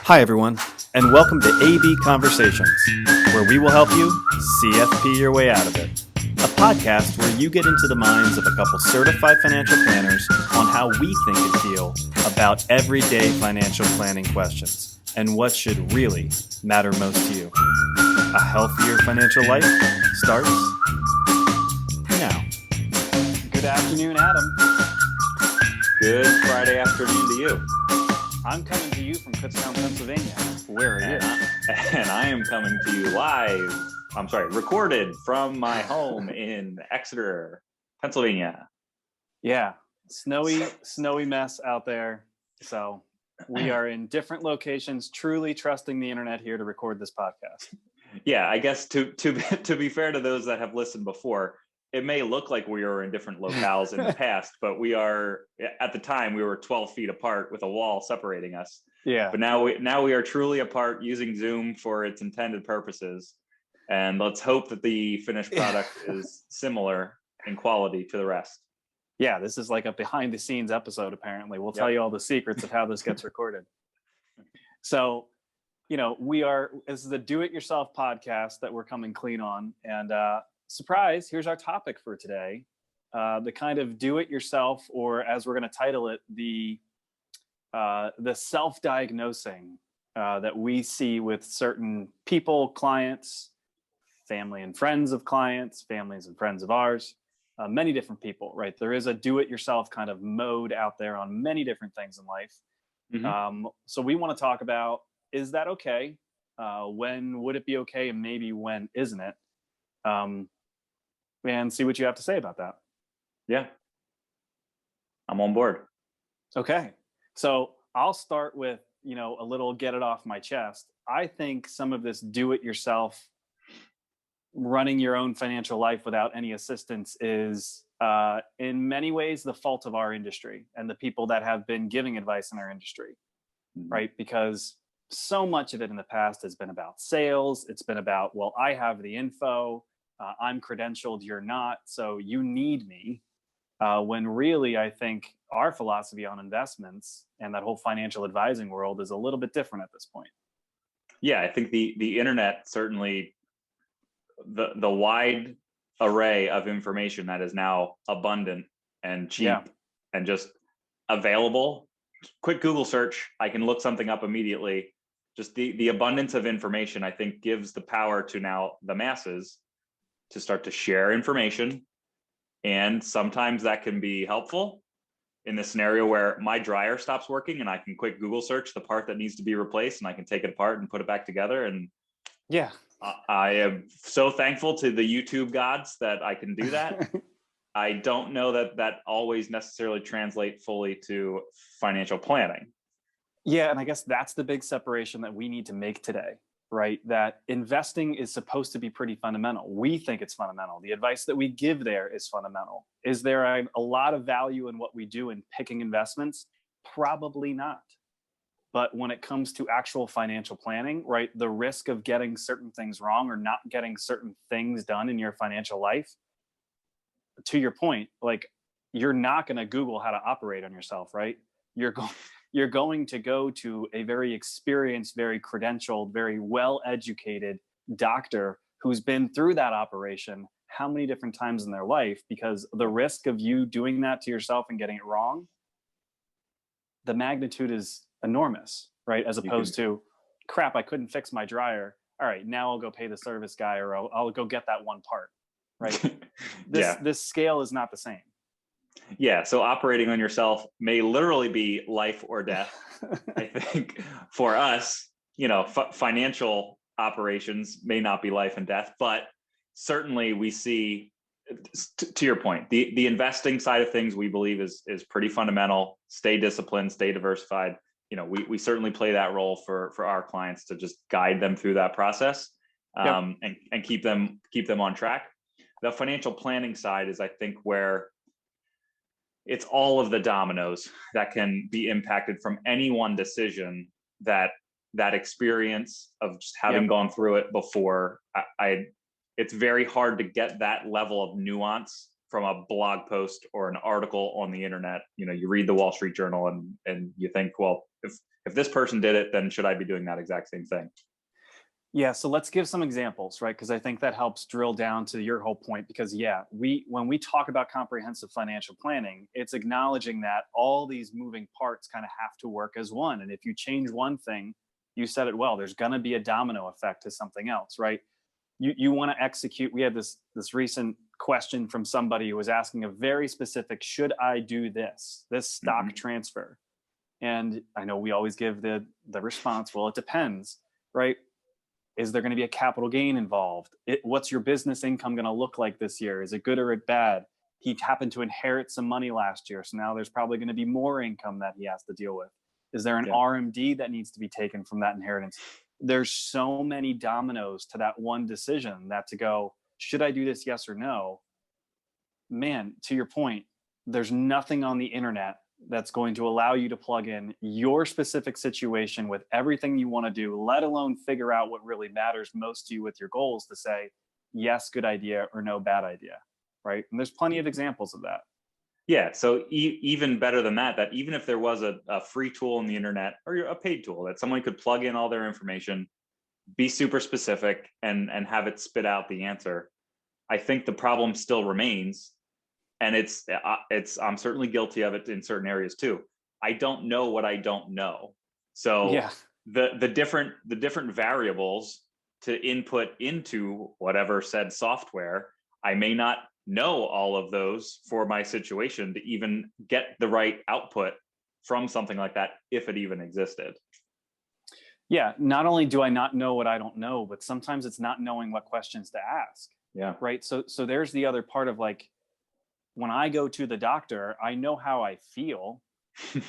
Hi, everyone, and welcome to AB Conversations, where we will help you CFP your way out of it. A podcast where you get into the minds of a couple certified financial planners on how we think and feel about everyday financial planning questions and what should really matter most to you. A healthier financial life starts now. Good afternoon, Adam. Good Friday afternoon to you. I'm coming to you from Kutztown, Pennsylvania. Where are you? And I am coming to you recorded from my home in Exeter, Pennsylvania. Yeah, snowy mess out there. So we are in different locations, truly trusting the internet here to record this podcast. Yeah, I guess to be fair to those that have listened before, it may look like we were in different locales in the past, but we are, at the time, we were 12 feet apart with a wall separating us. Yeah. But now we are truly apart using Zoom for its intended purposes. And let's hope that the finished product is similar in quality to the rest. Yeah, this is like a behind the scenes episode, apparently. We'll tell you all the secrets of how this gets recorded. So, this is a do-it-yourself podcast that we're coming clean on. And surprise, here's our topic for today. The kind of do-it-yourself, or as we're going to title it, the self-diagnosing that we see with certain people, clients, family and friends of clients, families and friends of ours, many different people, right? There is a do-it-yourself kind of mode out there on many different things in life. Mm-hmm. So we want to talk about, is that okay? When would it be okay? And maybe when isn't it? And see what you have to say about that. Yeah, I'm on board. Okay. So I'll start with, a little get it off my chest. I think some of this do-it-yourself, running your own financial life without any assistance is in many ways the fault of our industry and the people that have been giving advice in our industry, right? Because so much of it in the past has been about sales. It's been about, well, I have the info. I'm credentialed, you're not, so you need me. When really, I think our philosophy on investments and that whole financial advising world is a little bit different at this point. Yeah, I think the internet, certainly the wide array of information that is now abundant and cheap and just available. Quick Google search, I can look something up immediately. Just the abundance of information, I think, gives the power to now the masses to start to share information. And sometimes that can be helpful in the scenario where my dryer stops working and I can quick Google search the part that needs to be replaced and I can take it apart and put it back together. And yeah, I am so thankful to the YouTube gods that I can do that. I don't know that always necessarily translate fully to financial planning. Yeah, and I guess that's the big separation that we need to make today, right? That investing is supposed to be pretty fundamental. We think it's fundamental. The advice that we give there is fundamental. Is there a lot of value in what we do in picking investments? Probably not. But when it comes to actual financial planning, right, the risk of getting certain things wrong or not getting certain things done in your financial life, to your point, like, you're not going to Google how to operate on yourself, right? You're going to go to a very experienced, very credentialed, very well-educated doctor who's been through that operation how many different times in their life, because the risk of you doing that to yourself and getting it wrong, the magnitude is enormous, right? As opposed to, crap, I couldn't fix my dryer. All right, now I'll go pay the service guy, or I'll go get that one part, right? This scale is not the same. Yeah, so operating on yourself may literally be life or death. I think for us, financial operations may not be life and death, but certainly we see, to your point, the investing side of things we believe is pretty fundamental. Stay disciplined, stay diversified. We certainly play that role for our clients to just guide them through that process, and keep them on track. The financial planning side is, I think, where it's all of the dominoes that can be impacted from any one decision that experience of just having gone through it before. It's very hard to get that level of nuance from a blog post or an article on the internet. You read the Wall Street Journal and you think, well, if if this person did it, then should I be doing that exact same thing? Yeah, so let's give some examples, right? Because I think that helps drill down to your whole point. Because yeah, when we talk about comprehensive financial planning, it's acknowledging that all these moving parts kind of have to work as one. And if you change one thing, you said it well, there's going to be a domino effect to something else, right? You want to execute. We had this recent question from somebody who was asking a very specific, should I do this stock transfer? And I know we always give the response, well, it depends, right? Is there going to be a capital gain involved? What's your business income going to look like this year? Is it good or bad? He happened to inherit some money last year, so now there's probably going to be more income that he has to deal with. Is there an RMD that needs to be taken from that inheritance? There's so many dominoes to that one decision that to go, should I do this, yes or no? Man, to your point, there's nothing on the internet that's going to allow you to plug in your specific situation with everything you want to do, let alone figure out what really matters most to you with your goals to say, yes, good idea, or no, bad idea. Right. And there's plenty of examples of that. Yeah. So even better than that, that even if there was a free tool on the internet or a paid tool that someone could plug in all their information, be super specific and have it spit out the answer, I think the problem still remains. And it's I'm certainly guilty of it in certain areas too. I don't know what I don't know. So Yeah. the different variables to input into whatever said software, I may not know all of those for my situation to even get the right output from something like that, if it even existed. Yeah. Not only do I not know what I don't know, but sometimes it's not knowing what questions to ask. Yeah. Right. So there's the other part of like, when I go to the doctor, I know how I feel,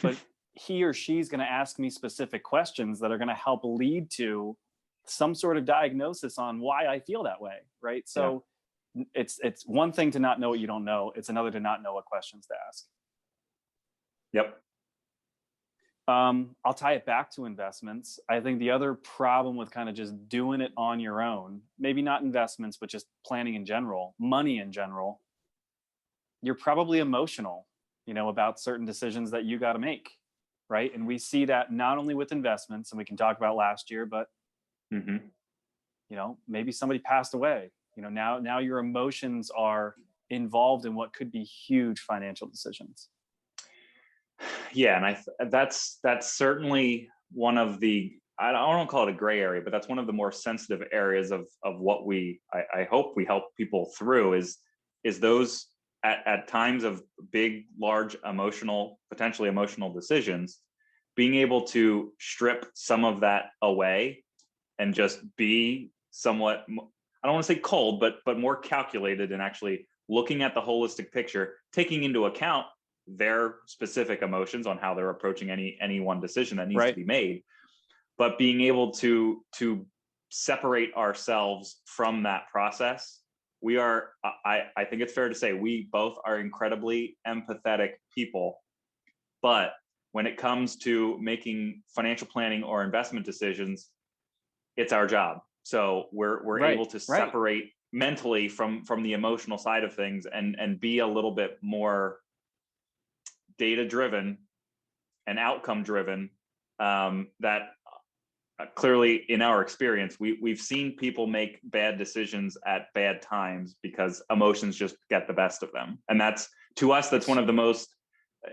but he or she's going to ask me specific questions that are going to help lead to some sort of diagnosis on why I feel that way. Right. So it's one thing to not know what you don't know. It's another to not know what questions to ask. Yep. I'll tie it back to investments. I think the other problem with kind of just doing it on your own, maybe not investments, but just planning in general, money in general, you're probably emotional, about certain decisions that you got to make. Right. And we see that not only with investments, and we can talk about last year, but, maybe somebody passed away, now your emotions are involved in what could be huge financial decisions. Yeah. And that's certainly one of the, I don't want to call it a gray area, but that's one of the more sensitive areas of what I hope we help people through is those at times of big, large potentially emotional decisions, being able to strip some of that away and just be somewhat, I don't want to say cold, but more calculated and actually looking at the holistic picture, taking into account their specific emotions on how they're approaching any one decision that needs to be made, but being able to separate ourselves from that process. I think it's fair to say we both are incredibly empathetic people, but when it comes to making financial planning or investment decisions, it's our job. So we're able to separate mentally from the emotional side of things and be a little bit more data driven and outcome driven. That clearly in our experience, we've seen people make bad decisions at bad times because emotions just get the best of them. And that's, to us, that's one of the most,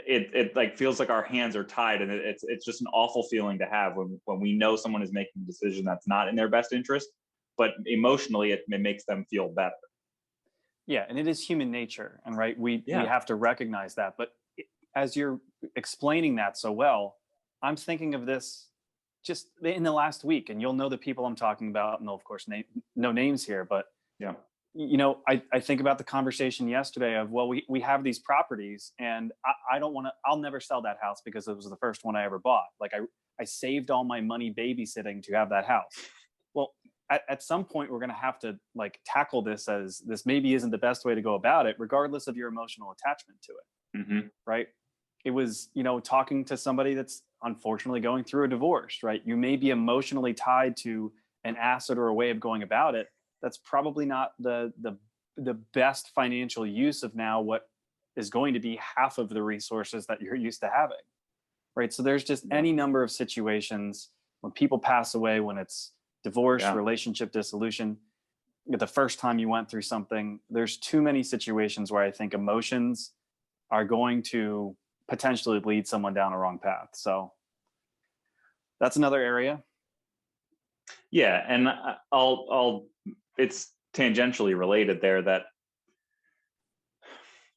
it like feels like our hands are tied, and it's just an awful feeling to have when we know someone is making a decision that's not in their best interest, but emotionally it makes them feel better. Yeah. And it is human nature. And we have to recognize that. But as you're explaining that so well, I'm thinking of this just in the last week, and you'll know the people I'm talking about, and of course, no names here, but I think about the conversation yesterday of, well, we have these properties, and I don't want to, I'll never sell that house because it was the first one I ever bought. Like I saved all my money babysitting to have that house. Well, at some point we're going to have to tackle this, as this maybe isn't the best way to go about it, regardless of your emotional attachment to it. Right. It was, talking to somebody that's unfortunately going through a divorce, right? You may be emotionally tied to an asset or a way of going about it. That's probably not the best financial use of now what is going to be half of the resources that you're used to having. right? So there's just Yeah. any number of situations when people pass away, when it's divorce, Yeah. relationship dissolution, the first time you went through something, there's too many situations where I think emotions are going to potentially lead someone down a wrong path. So that's another area. Yeah. And it's tangentially related there that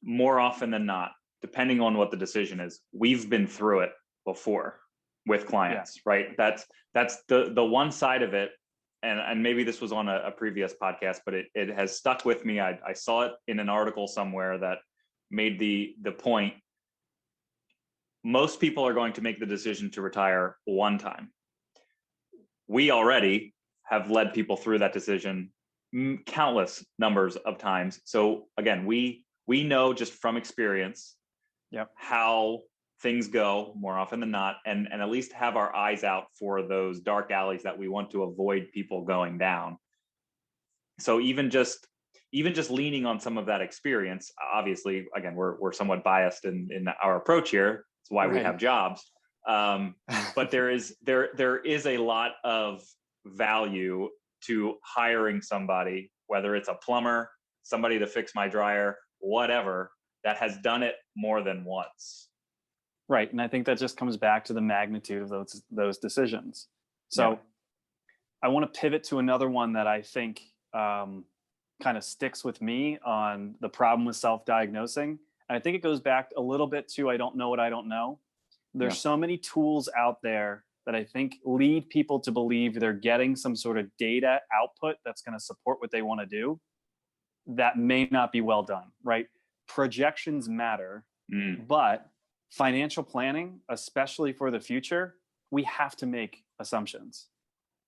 more often than not, depending on what the decision is, we've been through it before with Yeah. clients, right? That's the one side of it. And maybe this was on a previous podcast, but it has stuck with me. I saw it in an article somewhere that made the point. Most people are going to make the decision to retire one time. We already have led people through that decision countless numbers of times. So again, we know just from experience Yep. how things go more often than not, and at least have our eyes out for those dark alleys that we want to avoid people going down. So even just leaning on some of that experience, obviously, again, we're somewhat biased in our approach here. It's why we Right. have jobs. But there is a lot of value to hiring somebody, whether it's a plumber, somebody to fix my dryer, whatever, that has done it more than once. Right. And I think that just comes back to the magnitude of those decisions. So Yeah. I want to pivot to another one that I think kind of sticks with me on the problem with self-diagnosing. And I think it goes back a little bit to I don't know what I don't know. There's Yeah. so many tools out there that I think lead people to believe they're getting some sort of data output that's going to support what they want to do. That may not be well done, right? Projections matter, but financial planning, especially for the future, we have to make assumptions.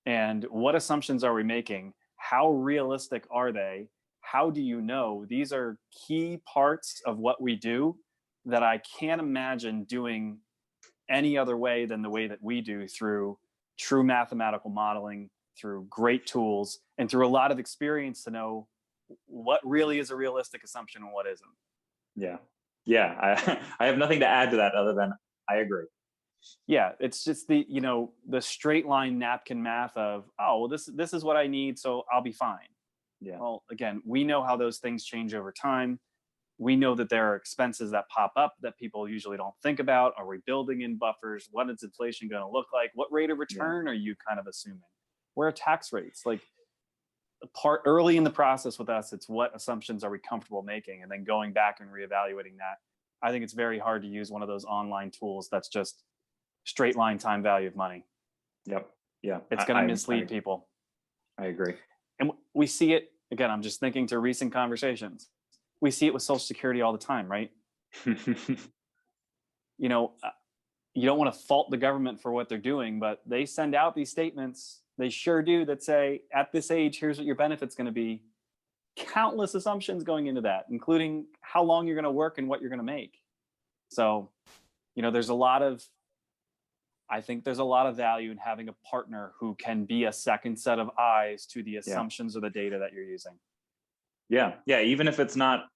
And what assumptions are we making? How realistic are they? How do you know? These are key parts of what we do that I can't imagine doing any other way than the way that we do, through true mathematical modeling, through great tools, and through a lot of experience to know what really is a realistic assumption and what isn't. Yeah. I have nothing to add to that other than I agree. Yeah, it's just the straight line napkin math of, oh, well, this is what I need, so I'll be fine. Yeah. Well, again, we know how those things change over time. We know that there are expenses that pop up that people usually don't think about. Are we building in buffers? What is inflation going to look like? What rate of Yeah. return are you kind of assuming? Where are tax rates? Like, part early in the process with us, it's what assumptions are we comfortable making, and then going back and reevaluating that. I think it's very hard to use one of those online tools that's just straight line time value of money. Yep. Yeah. It's going to mislead people. I agree. And we see it, again, I'm just thinking to recent conversations. We see it with Social Security all the time, right? You don't want to fault the government for what they're doing, but they send out these statements. They sure do, that say, at this age, here's what your benefit's going to be. Countless assumptions going into that, including how long you're going to work and what you're going to make. So, I think there's a lot of value in having a partner who can be a second set of eyes to the assumptions or the data that you're using. Yeah. Even if it's not,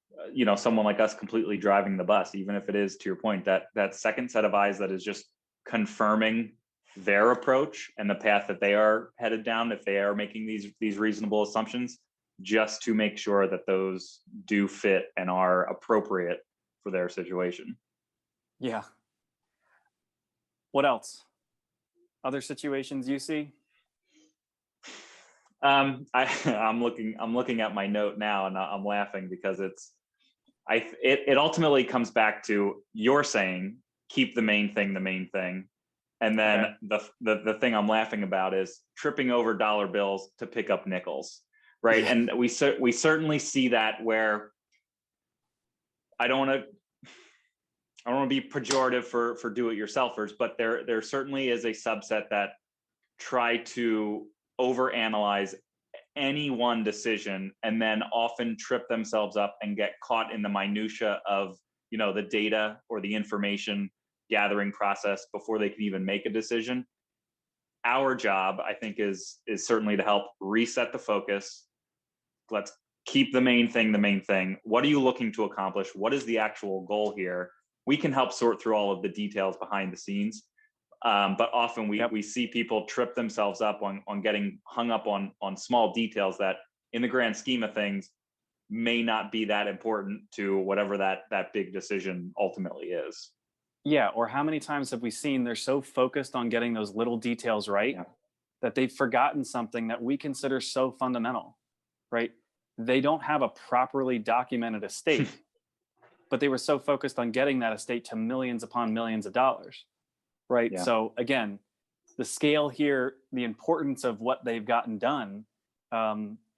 someone like us completely driving the bus, even if it is, to your point, that second set of eyes that is just confirming their approach and the path that they are headed down, if they are making these reasonable assumptions, just to make sure that those do fit and are appropriate for their situation. Yeah. What else? Other situations you see? I'm looking at my note now, and I'm laughing because it ultimately comes back to, you're saying keep the main thing, and then the thing I'm laughing about is tripping over dollar bills to pick up nickels, right? Yeah. And we certainly see that, where I don't want to be pejorative for do-it-yourselfers, but there certainly is a subset that try to overanalyze any one decision and then often trip themselves up and get caught in the minutia of the data or the information gathering process before they can even make a decision. Our job, I think, is certainly to help reset the focus. Let's keep the main thing. What are you looking to accomplish? What is the actual goal here? we can help sort through all of the details behind the scenes. But often we see people trip themselves up on getting hung up on small details that in the grand scheme of things may not be that important to whatever that big decision ultimately is. Yeah. Or how many times have we seen they're so focused on getting those little details right Yeah. that they've forgotten something that we consider so fundamental, right? They don't have a properly documented estate, but they were so focused on getting that estate to millions upon millions of dollars, right? Yeah. So again, the scale here, the importance of what they've gotten done,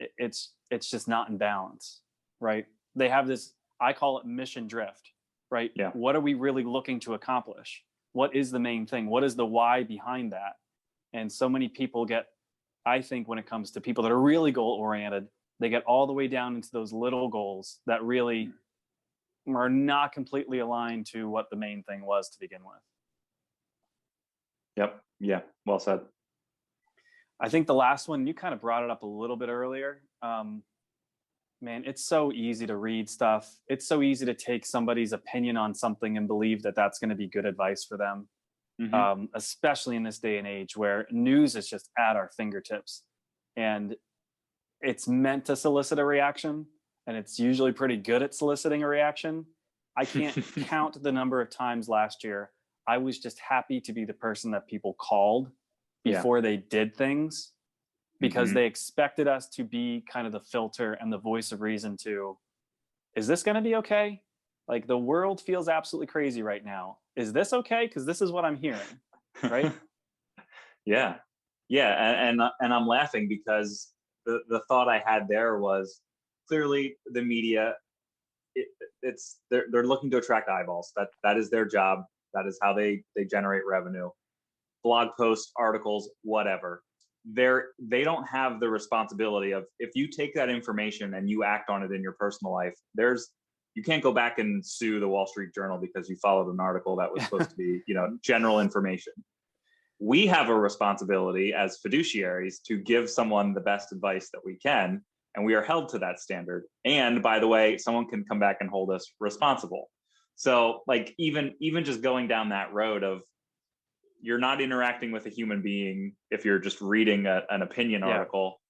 it's just not in balance, right? They have this, I call it mission drift, right? Yeah. What are we really looking to accomplish? What is the main thing? What is the why behind that? And so many people get, I think, when it comes to people that are really goal oriented, they get all the way down into those little goals that really are not completely aligned to what the main thing was to begin with. Yep. Yeah. Well said. I think the last one, you kind of brought it up a little bit earlier. Man, it's so easy to read stuff. It's so easy to take somebody's opinion on something and believe that that's going to be good advice for them, especially in this day and age where news is just at our fingertips. And it's meant to solicit a reaction, and it's usually pretty good at soliciting a reaction. I can't count the number of times last year I was just happy to be the person that people called before they did things, because they expected us to be kind of the filter and the voice of reason to, is this going to be okay? Like, the world feels absolutely crazy right now. Is this okay? Because this is what I'm hearing, right? Yeah. And I'm laughing because the thought I had there was clearly the media, they're looking to attract eyeballs. That is their job. That is how they generate revenue. Blog posts, articles, whatever. They don't have the responsibility of, if you take that information and you act on it in your personal life, you can't go back and sue the Wall Street Journal because you followed an article that was supposed to be, general information. We have a responsibility as fiduciaries to give someone the best advice that we can, and we are held to that standard. And by the way, someone can come back and hold us responsible. So like even just going down that road of, you're not interacting with a human being if you're just reading an opinion article.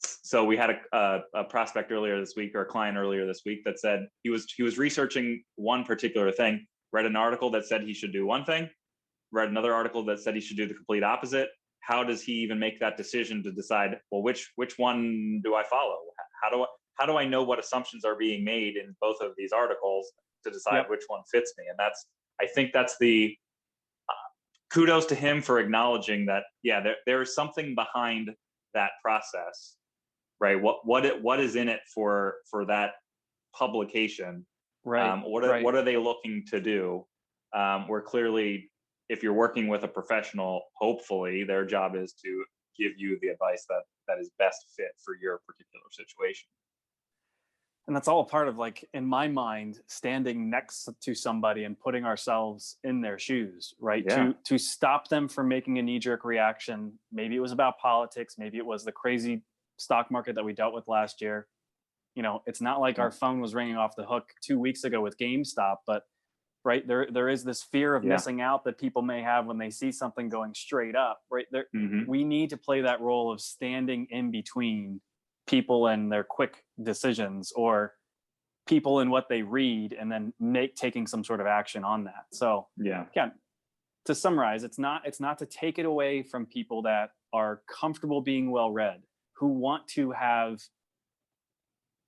So we had a prospect earlier this week, or a client earlier this week, that said he was researching one particular thing, read an article that said he should do one thing, read another article that said he should do the complete opposite. How does he even make that decision to decide, well, which one do I follow? How do I know what assumptions are being made in both of these articles to decide which one fits me? And I think that's the kudos to him for acknowledging that, there is something behind that process, right? What is in it for that publication? Right. What are they looking to do? Where clearly, if you're working with a professional, hopefully their job is to give you the advice that is best fit for your particular situation. And that's all a part of, like, in my mind, standing next to somebody and putting ourselves in their shoes, right? To stop them from making a knee-jerk reaction. Maybe it was about politics, maybe it was the crazy stock market that we dealt with last year. It's not like our phone was ringing off the hook 2 weeks ago with GameStop, but right, there is this fear of missing out that people may have when they see something going straight up, right? We need to play that role of standing in between people and their quick decisions, or people and what they read, and then taking some sort of action on that. So again, to summarize, it's not to take it away from people that are comfortable being well read, who want to have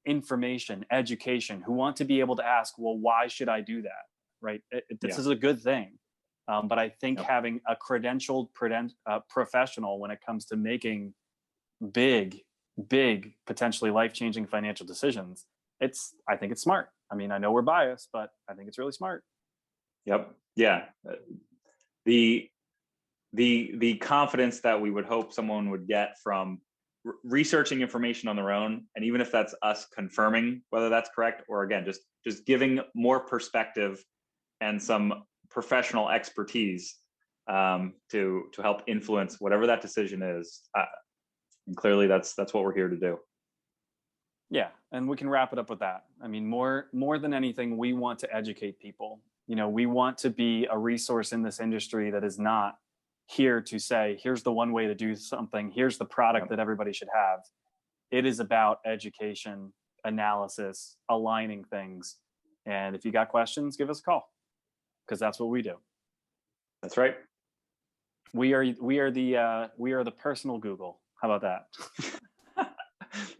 information, education, who want to be able to ask, well, why should I do that? Right? This is a good thing. But I think having a credentialed professional when it comes to making big, potentially life-changing financial decisions, I think it's smart. I mean, I know we're biased, but I think it's really smart. Yep. Yeah. The confidence that we would hope someone would get from researching information on their own, and even if that's us confirming whether that's correct, or again, just giving more perspective and some professional expertise to help influence whatever that decision is. And clearly that's what we're here to do. Yeah, and we can wrap it up with that. I mean, more than anything, we want to educate people. We want to be a resource in this industry that is not here to say, here's the one way to do something, here's the product that everybody should have. It is about education, analysis, aligning things. And if you got questions, give us a call, because that's what we do. That's right. We are the personal Google. How about that?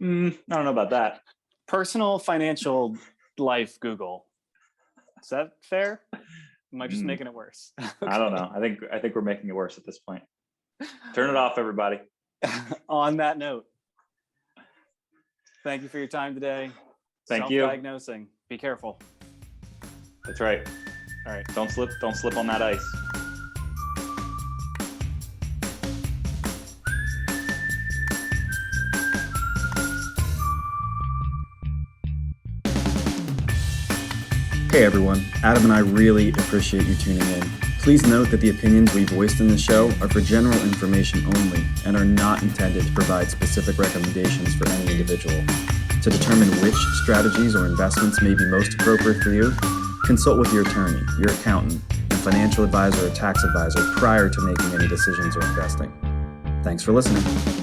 I don't know about that. Personal financial life Google. Is that fair? Am I just making it worse? Okay. I don't know. I think we're making it worse at this point. Turn it off, everybody. On that note, thank you for your time today. Thank you. Self-diagnosing. Be careful. That's right. All right. Don't slip on that ice. Hey everyone, Adam and I really appreciate you tuning in. Please note that the opinions we voiced in the show are for general information only and are not intended to provide specific recommendations for any individual. To determine which strategies or investments may be most appropriate for you, consult with your attorney, your accountant, and financial advisor or tax advisor prior to making any decisions or investing. Thanks for listening.